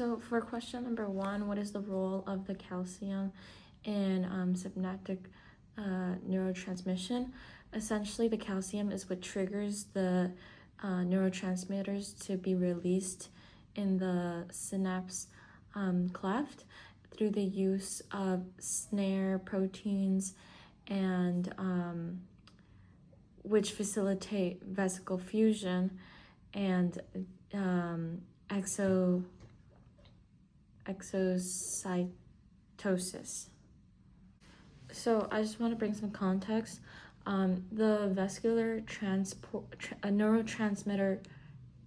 So for question number one, what is the role of the calcium in synaptic neurotransmission? Essentially, the calcium is what triggers the neurotransmitters to be released in the synapse cleft through the use of snare proteins and which facilitate vesicle fusion and exocytosis. So I just want to bring some context. The vascular neurotransmitter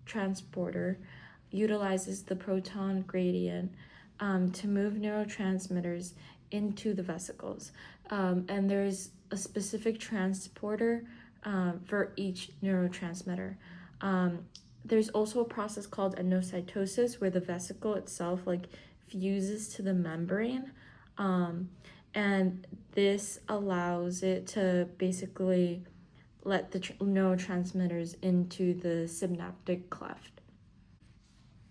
transporter utilizes the proton gradient to move neurotransmitters into the vesicles. And there's a specific transporter for each neurotransmitter. There's also a process called endocytosis where the vesicle itself fuses to the membrane, and this allows it to basically let the neurotransmitters into the synaptic cleft.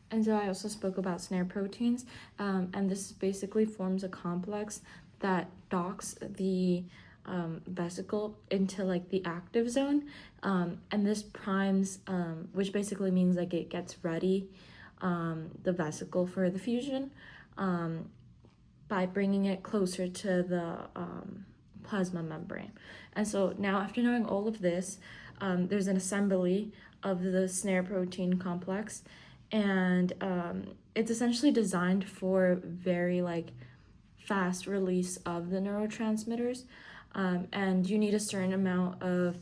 And so I also spoke about snare proteins, and this basically forms a complex that docks the vesicle into the active zone, and this primes, which basically means it gets ready, the vesicle for the fusion, by bringing it closer to the plasma membrane. And so now, after knowing all of this, there's an assembly of the snare protein complex, and it's essentially designed for very fast release of the neurotransmitters. And you need a certain amount of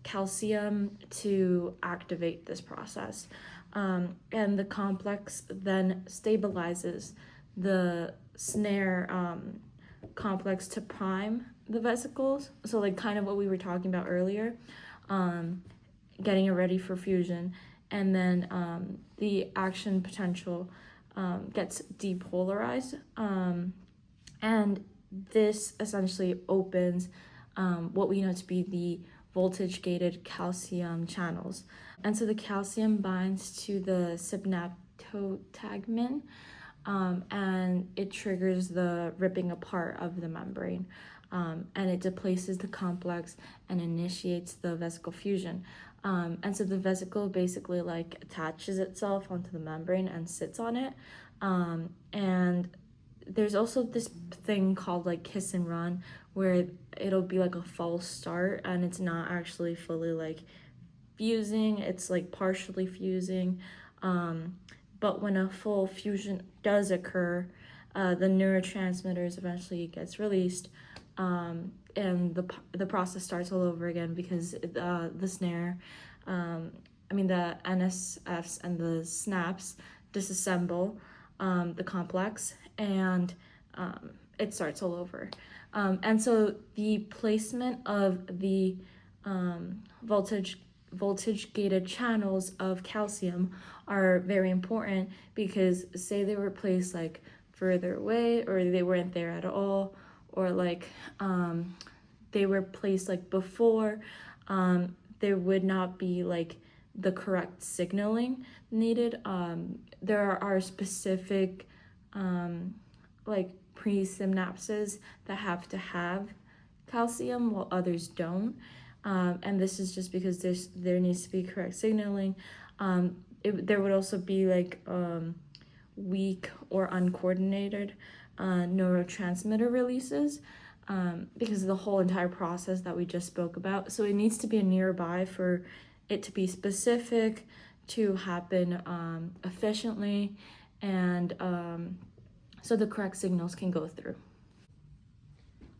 calcium to activate this process. And the complex then stabilizes the snare complex to prime the vesicles. So kind of what we were talking about earlier, getting it ready for fusion. And then the action potential gets depolarized. And this essentially opens what we know to be the voltage-gated calcium channels. And so the calcium binds to the synaptotagmin, and it triggers the ripping apart of the membrane. And it displaces the complex and initiates the vesicle fusion. And so the vesicle basically attaches itself onto the membrane and sits on it. And there's also this thing called kiss and run, where it'll be a false start and it's not actually fully fusing, it's partially fusing. But when a full fusion does occur, the neurotransmitters eventually gets released, and the process starts all over again because the snare, the NSFs and the SNAPs disassemble the complex, and it starts all over. And so the placement of the voltage-gated channels of calcium are very important, because say they were placed further away, or they weren't there at all, or they were placed before, there would not be the correct signaling needed. There are specific presynapses that have to have calcium while others don't, and this is just because there needs to be correct signaling. There would also be weak or uncoordinated neurotransmitter releases, because of the whole entire process that we just spoke about. So it needs to be nearby for it to be specific, to happen efficiently, and so the correct signals can go through.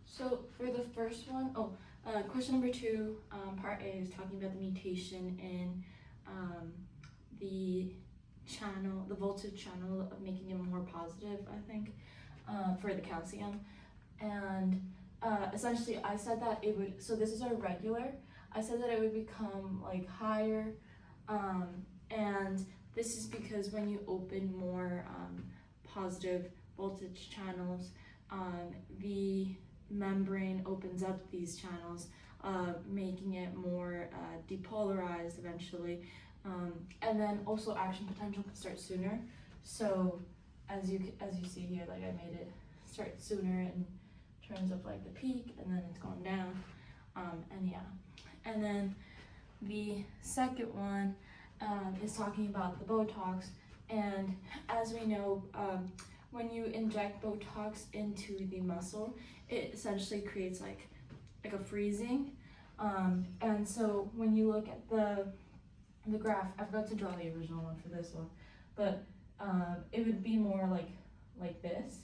So for the first one, question number two, part A is talking about the mutation in the channel, the voltage channel, of making it more positive, I think, for the calcium. And essentially I said that it would, so this is our regular, I said that it would become higher, and this is because when you open more positive voltage channels, the membrane opens up these channels, making it more depolarized eventually, and then also action potential can start sooner. So as you see here, like I made it start sooner in terms of like the peak, and then it's gone down, and yeah. And then the second one is talking about the Botox, and as we know, when you inject Botox into the muscle, it essentially creates like a freezing, and so when you look at the graph, I forgot to draw the original one for this one, but it would be more like this,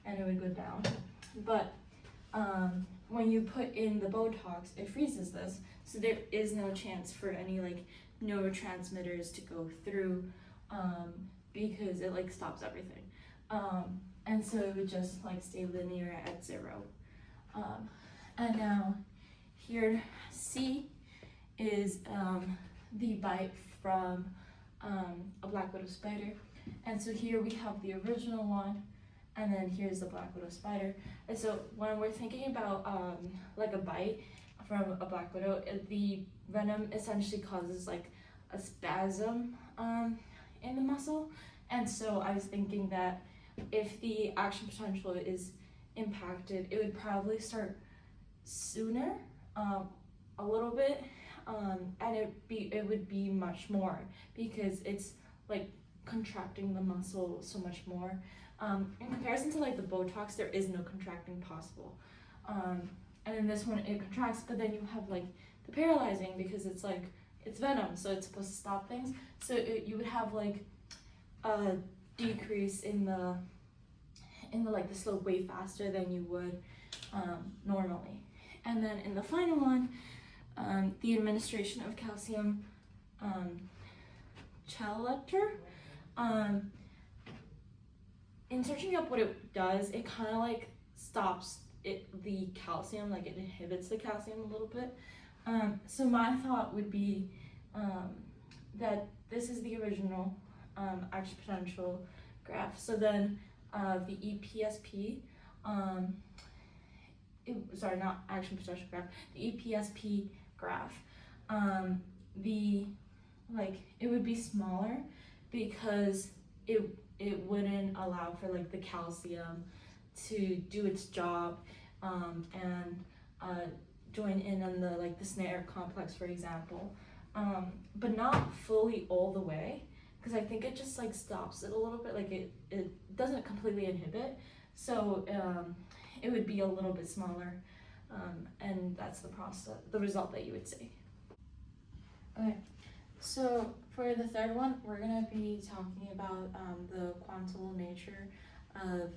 and it would go down. But when you put in the Botox, it freezes this, so there is no chance for any like neurotransmitters to go through, because it like stops everything, and so it would just like stay linear at 0. And now here C is the bite from a black widow spider, and so here we have the original one, and then here's the black widow spider. And so when we're thinking about like a bite from a black widow, the venom essentially causes like a spasm in the muscle, and so I was thinking that if the action potential is impacted, it would probably start sooner, a little bit, and it would be much more, because it's like contracting the muscle so much more. In comparison to like the Botox, there is no contracting possible, and in this one it contracts, but then you have like the paralyzing, because it's like it's venom, so it's supposed to stop things, so you would have like a decrease in the like the slope way faster than you would normally. And then in the final one, the administration of calcium chelator, in searching up what it does, it kind of like stops the calcium, like it inhibits the calcium a little bit. So my thought would be that this is the original action potential graph. So then the EPSP, sorry, not action potential graph, the EPSP graph, it would be smaller, because it wouldn't allow for like the calcium to do its job, and join in on the snare complex, for example, but not fully all the way, because I think it just like stops it a little bit, like it doesn't completely inhibit, so it would be a little bit smaller, and that's the result that you would see. Okay, so for the third one, we're gonna be talking about the quantital nature of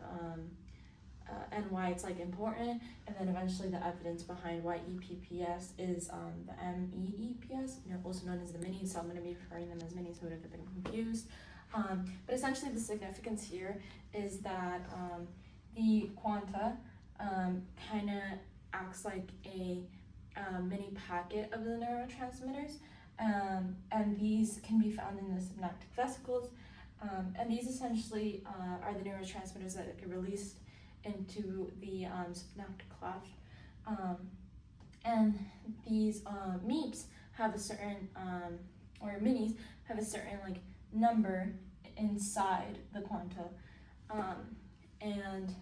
and why it's like important, and then eventually the evidence behind why EPPS is the MEEPS, also known as the minis, so I'm going to be referring them as minis so we don't get them confused. But essentially the significance here is that the quanta kind of acts like a mini packet of the neurotransmitters, and these can be found in the synaptic vesicles, and these essentially are the neurotransmitters that get released into the synaptic cleft, and these MEEPs have a certain, or minis have a certain like number inside the quanta, and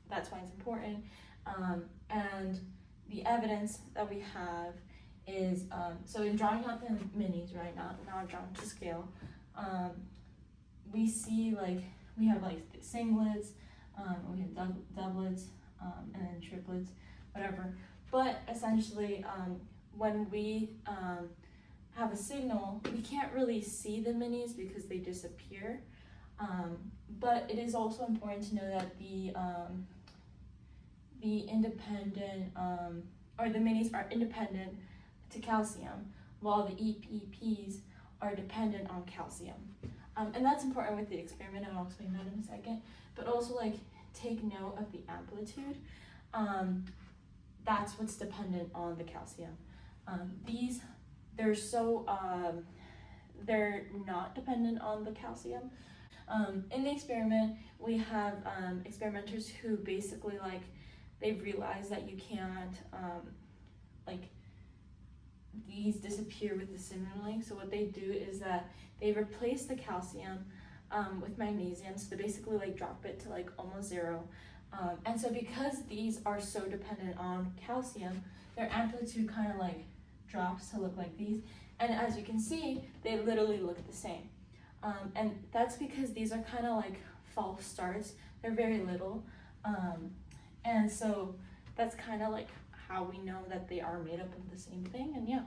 that's why it's important. And the evidence that we have is, so in drawing out the minis, right, not drawn to scale, we see like, we have like singlets, we have doublets, and then triplets, whatever. But essentially, when we have a signal, we can't really see the minis because they disappear. But it is also important to know that the independent, or the minis are independent to calcium, while the EPPs are dependent on calcium. And that's important with the experiment, and I'll explain that in a second. But also, like, take note of the amplitude. That's what's dependent on the calcium. They're not dependent on the calcium. In the experiment, we have experimenters who basically, like, they've realized that you can't, these disappear with the Simulink. So what they do is that they replace the calcium with magnesium. So they basically like drop it to like almost zero. And so because these are so dependent on calcium, their amplitude kind of like drops to look like these. And as you can see, they literally look the same. And that's because these are kind of like false starts. They're very little. And so that's kind of like how we know that they are made up of the same thing. And yeah.